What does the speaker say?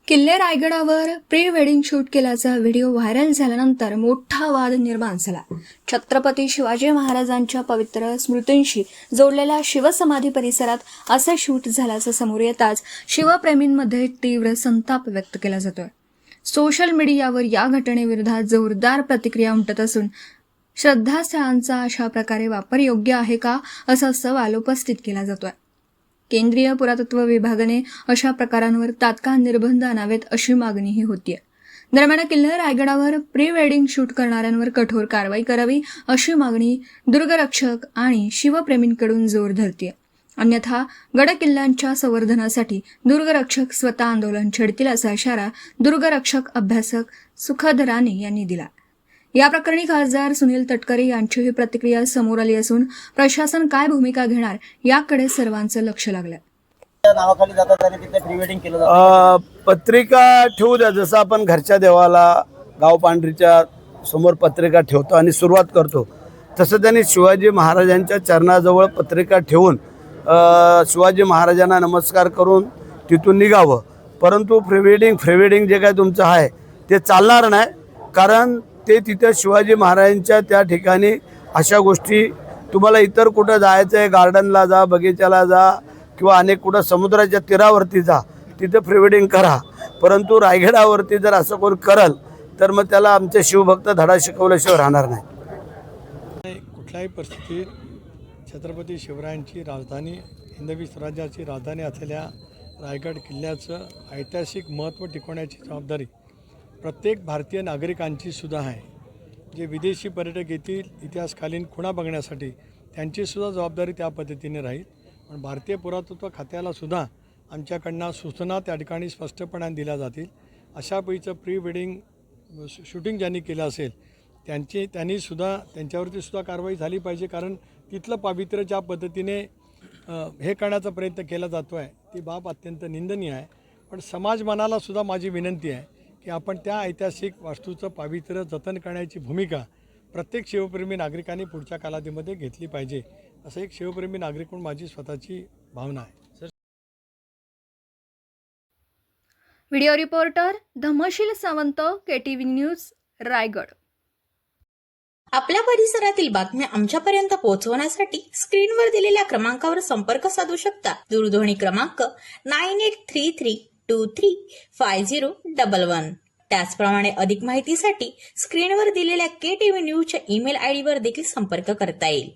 किल्ले रायगडावर pre wedding shoot केल्याचा व्हिडिओ व्हायरल झाल्यानंतर मोठा वाद निर्माण झाला। छत्रपती शिवाजी महाराजांच्या पवित्र स्मृतींशी जोडलेल्या शिवसमाधी परिसरात असे शूट झाल्याचं समोर येताच शिवप्रेमींमध्ये तीव्र संताप व्यक्त केला जातोय। सोशल मीडियावर या घटनेविरोधात जोरदार प्रतिक्रिया उमटत असून श्रद्धास्थळांचा अशा प्रकारे वापर योग्य आहे का असा सवाल उपस्थित केला जातोय। केंद्रीय पुरातत्व विभागाने अशा प्रकारांवर तात्काळ निर्बंध आणावेत अशी मागणीही होतीये। दरम्यान किल्ले रायगडावर प्री वेडिंग शूट करणाऱ्यांवर कठोर कारवाई करावी अशी मागणी दुर्गरक्षक आणि शिवप्रेमींकडून जोर धरतीये। अन्यथा गड किल्ल्यांच्या संवर्धनासाठी दुर्गरक्षक स्वतः आंदोलन छेडतील असा इशारा दुर्गरक्षक अभ्यासक सुखद राणे यांनी दिला। या प्रकरणी खासदार सुनील तटकरे यांचीही प्रतिक्रिया समोर आली असून प्रशासन काय भूमिका घेणार याकडे सर्वांचं लक्ष लागलंय। पत्रिका ठेवू द्या, जसं आपण घरच्या देवाला गाव पांढरीच्या समोर पत्रिका ठेवतो आणि सुरुवात करतो, तसं त्यांनी शिवाजी महाराजांच्या चरणाजवळ पत्रिका ठेवून शिवाजी महाराजांना नमस्कार करून तिथून निघावं। परंतु फ्रीवेडिंग जे काय तुमचं आहे ते चालणार नाही, कारण ते तिथे शिवाजी महाराजांच्या त्या ठिकाणी अशा गोष्टी तुम्हाला इतर कुठं जायचं आहे, गार्डनला जा, बगीच्याला जा किंवा अनेक कुठं समुद्राच्या तीरावरती जा, तिथं प्रीवेडिंग करा। परंतु रायगडावरती जर असं कोण करल तर मग त्याला आमचे शिवभक्त धडा शिकवल्याशिवाय राहणार नाही। कुठल्याही परिस्थितीत छत्रपती शिवरायांची राजधानी, हिंदवी स्वराज्याची राजधानी असलेल्या रायगड किल्ल्याचं ऐतिहासिक महत्त्व टिकवण्याची जबाबदारी प्रत्येक भारतीय नागरिकांची सुद्धा आहे। जे विदेशी पर्यटक येतील इतिहासकालीन खुणा बघण्यासाठी, त्यांची सुद्धा जबाबदारी त्या पद्धतीने राहील। पण भारतीय पुरातत्व खात्याला सुद्धा आमच्याकडनं सूचना त्या ठिकाणी स्पष्टपणे दिल्या जातील। अशा पैकीचं प्री वेडिंग शूटिंग ज्यांनी केलं असेल त्यांनी सुद्धा त्यांच्यावरती सुद्धा कारवाई झाली पाहिजे, कारण तिथलं पावित्र्य ज्या पद्धतीने हे करण्याचा प्रयत्न केला जातो आहे ती बाब अत्यंत निंदनीय आहे। पण समाज मनाला सुद्धा माझी विनंती आहे की आपण त्या ऐतिहासिक वास्तूचं पावित्र्य जतन करण्याची भूमिका प्रत्येक शिवप्रेमी नागरिकांनी पुढच्या कालावधीमध्ये घेतली पाहिजे, असं एक शिवप्रेमी नागरिक म्हणून माझी स्वतःची भावना आहे। Video reporter Dhamsheel Sawant, KTV news, Raigad. आपल्या परिसरातील बातम्या आमच्यापर्यंत पोहोचवण्यासाठी स्क्रीनवर दिलेल्या क्रमांकावर संपर्क साधू शकता। दूरध्वनी क्रमांक 9833235011। त्याचप्रमाणे अधिक माहितीसाठी स्क्रीनवर दिलेल्या KTV न्यूजच्या ईमेल आयडीवर देखील संपर्क करता येईल।